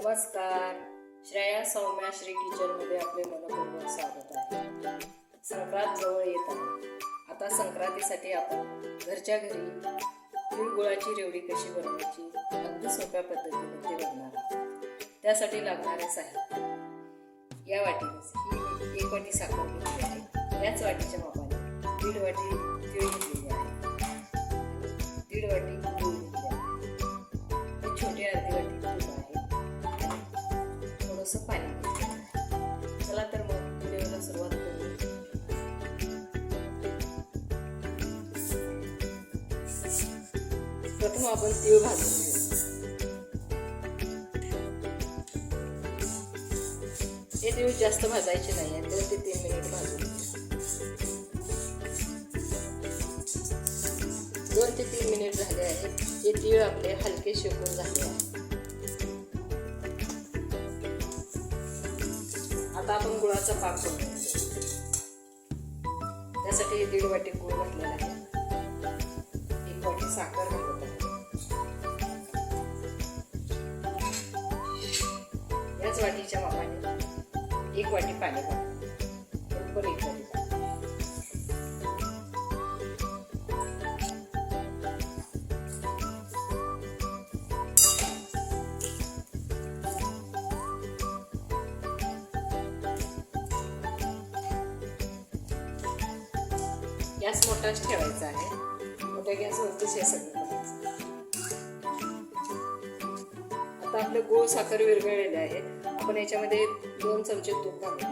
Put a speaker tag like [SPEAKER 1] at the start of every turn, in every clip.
[SPEAKER 1] नमस्कार. श्रेया सौम्या श्री किचनमध्ये आपले मनपूर्वक स्वागत आहे. संक्रांत जवळ येत आहे. आता संक्रांतीसाठी आपण घरच्या घरी तिळगुळाची रेवडी कशी बनवायची अगदी सोप्या पद्धतीने ते बघणार आहोत. त्यासाठी लागणारे साहित्य या वाटीने ही 1 वाटी साखर घेतली आहे. याच वाटीच्या मापाने 1.5 वाटी तीळ घेतलेली आहे. 1.5 वाटी गूळ घेतली आहे. हे छोटे अर्धी वाटी तूप आहे. थोडंसं पाणी घेतलेलं आहे. चला तर मग व्हिडिओला सुरुवात करू. प्रथम आपण तीळ भाजून घेऊ. हे तीळ जास्त भाजायचे नाही आहे, 2 ते 3 मिनिट भाजून घेऊ. 2 ते 3 मिनिट झाले आहेत. हे तीळ आपले हलके शेकून झाले आहेत. आता आपण गुळाचा पाक बनवून घेऊ. त्यासाठी 1.5 वाटी गूळ घातलेला आहे. 1 वाटी साखर घालत आहे. याच वाटीच्या मापाने 1 वाटी पाणी घालतो. बरोबर 1 वाटी पाणी. गॅस मोठाच ठेवायचा आहे. मोठ्या गॅसवरतीच हे सगळं करायचं. आता आपले गूळ साखर विरघळलेले आहेत. आपण याच्यामध्ये 2 चमचे तूप घालू.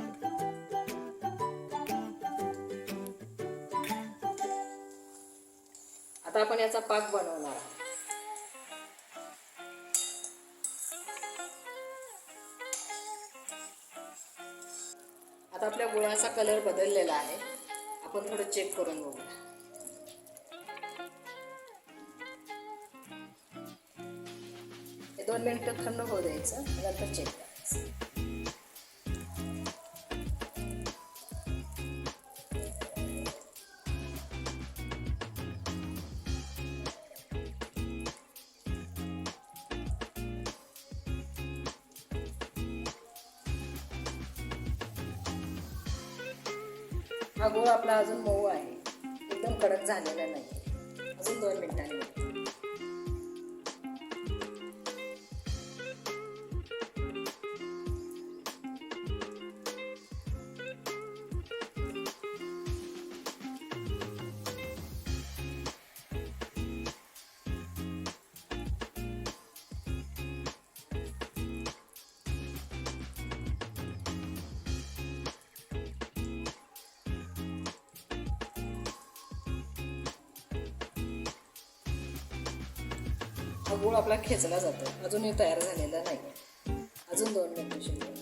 [SPEAKER 1] आता आपण याचा पाक बनवणार आहोत. आता आपल्या गुळाचा कलर बदललेला आहे. आपण थोडं चेक करून बघूया. हे 2 मिनिटं थंड होऊ द्यायचं, नंतर चेक करायचं. हा गूळ आपला अजून मऊ आहे, एकदम कडक झालेला नाही. अजून 2 मिनिटांनी हा गूळ आपला खेचला जातो. अजूनही तयार झालेला नाही. अजून 2 मिनिटं शिल्लक.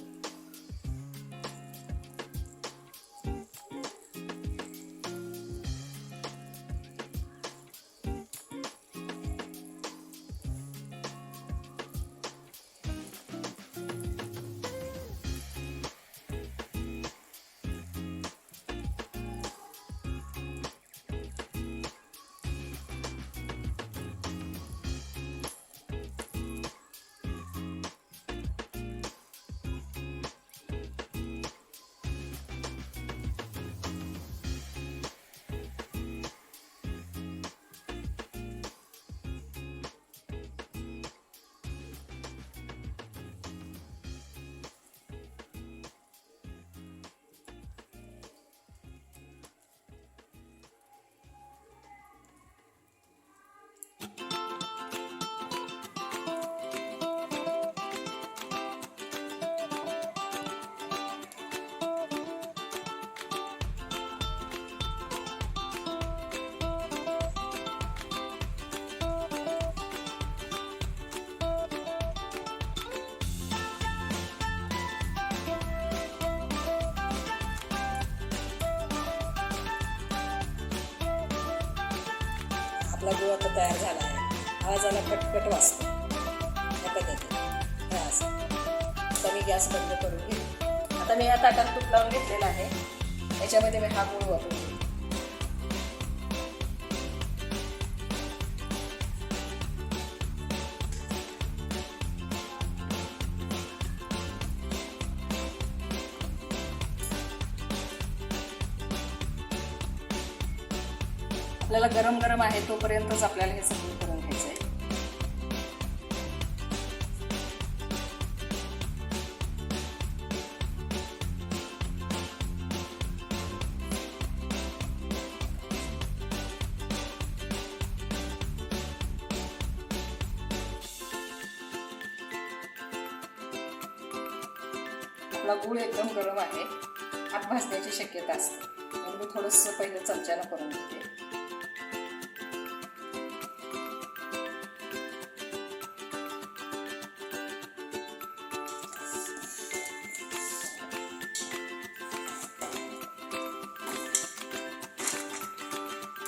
[SPEAKER 1] आपला गूळ आता तयार झाला आहे. आवाजाला कटकट वाजतो. या पद्धतीने असं. आता मी गॅस बंद करून घेईन. आता मी या ताटात तूप लावून घेतलेलं आहे. याच्यामध्ये मी हा गूळ वापरून घेईन. आपल्याला गरम गरम आहे तोपर्यंतच आपल्याला हे सगळं करून घ्यायचं आहे. आपला गूळ एकदम गरम आहे, हात भाजण्याची शक्यता असते, म्हणून मी थोडंसं पहिले चमच्यानं करून घेते.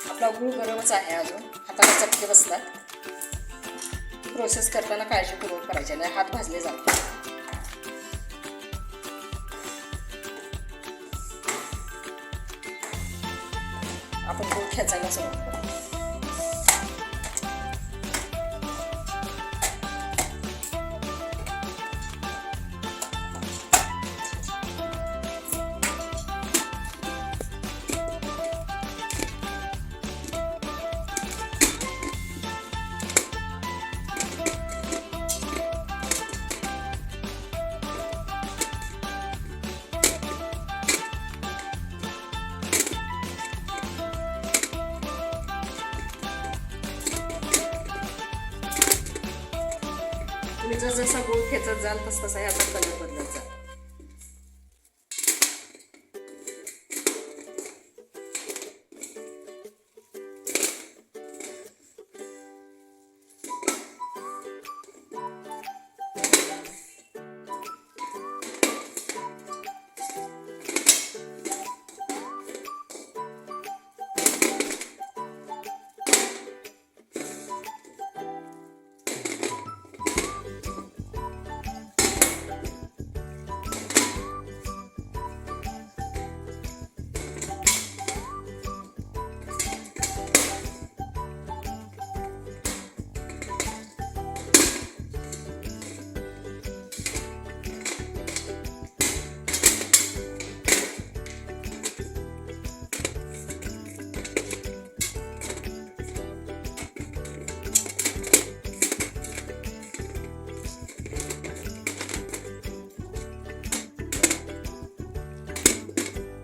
[SPEAKER 1] आपला गूळ गरमच आहे, अजून हाताला चटके बसतात. प्रोसेस करताना काळजीपूर्वक करायची नाही, हात भाजले जातात. आपण गूळ खेचायला सुरुवात करू. तुम्ही जसा गूळ खेचत जाल तसा याचा कलर बदलत जाईल.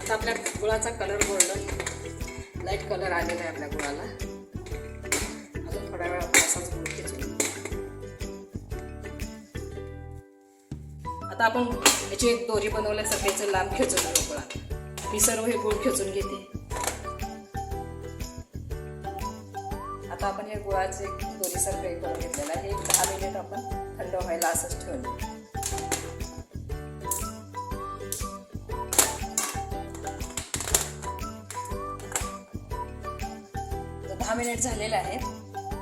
[SPEAKER 1] आता आपल्या गुळाचा कलर गोल्डन लाईट कलर आलेला आहे आपल्या गुळाला. अजून थोडा वेळ आपण असाच गुळ खेचून. आता आपण याची एक दोरी बनवल्यासारखं लांब खेचून घेऊ गुळात. मी सर्व हे गुळ खेचून घेते. आता आपण हे गुळाचे दोरीसारखं करून घेतलेलं आहे. 10 मिनिट आपण थंड व्हायला असंच ठेवलं. 10 मिनिट झालेले आहेत.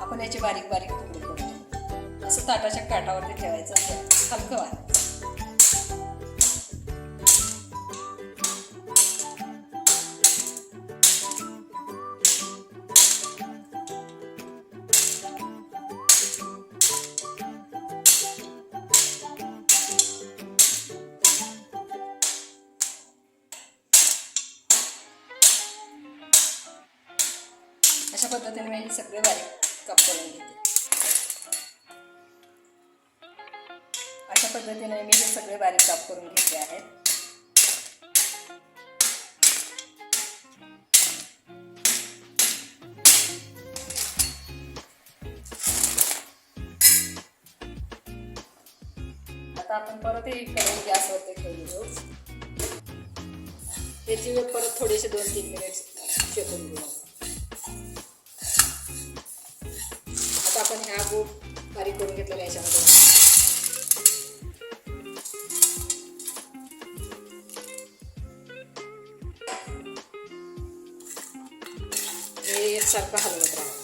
[SPEAKER 1] आपण याची बारीक बारीक तुकडे करू. असं ताटाच्या काठावरती ठेवायचं, हलकं वाढ. अशा पद्धतीने मी सगळे बारीक काप करून घेते. अशा पद्धतीने मी हे सगळे बारीक काप करून घेतले आहेत. आता आपण परत हे करून गॅसवरती ठेवू. त्याची परत थोडेसे 2-3 मिनिट शेकून घेऊ. आता आपण ह्या गूळ बारीक करून घेतलेला याच्यामध्ये हे एकसारखं हलवत राहा.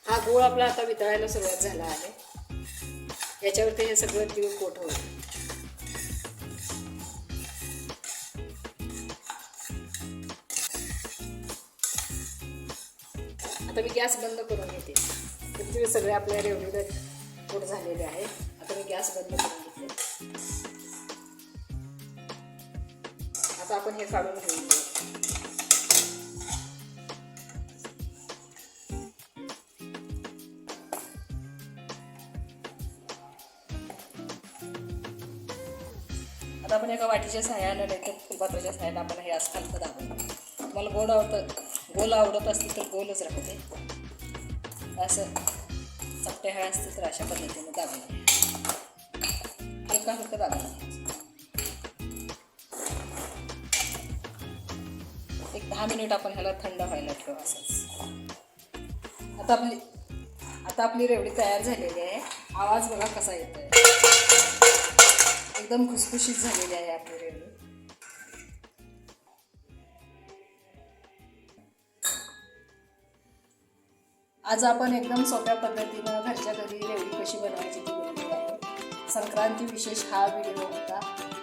[SPEAKER 1] हा गूळ आपला आता वितळायला सुरुवात झाला आहे. याच्यावरती हे सगळं तीळ कोट होईल. आता मी गॅस बंद करून घेते. तीळ सगळे आपल्या रेवलेले कुट झालेले आहेत. आता मी गॅस बंद करून घेते. आता आपण हे काढून घेऊया. आता आपण एका वाटीच्या सहाय्यानं नाही तर फुलपात्राच्या सहाय्यानं आपण हे असं हलकं दाबून, मला गोल आवडत असतील तर गोलच राहते, असं चपटे हळ्या असतील तर अशा पद्धतीने दाबून हलकं दाबून एक 10 मिनिट आपण ह्याला थंड व्हायला ठेवू असंच. आता आपली रेवडी तयार झालेली आहे. आवाज बघा कसा येतोय, एकदम खुसखुशीत झालेली आहे आपली रेवडी. आज आपण एकदम सोप्या पद्धतीनं घरच्या घरी रेवडी कशी बनवायची ती बनवली आहे. संक्रांती विशेष हा व्हिडिओ होता.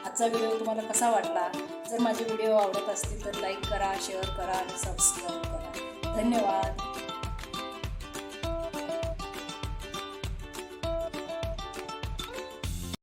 [SPEAKER 1] आजचा व्हिडिओ तुम्हाला कसा वाटला? जर माझे व्हिडिओ आवडत असतील तर लाईक करा, शेअर करा आणि सबस्क्राईब करा. धन्यवाद.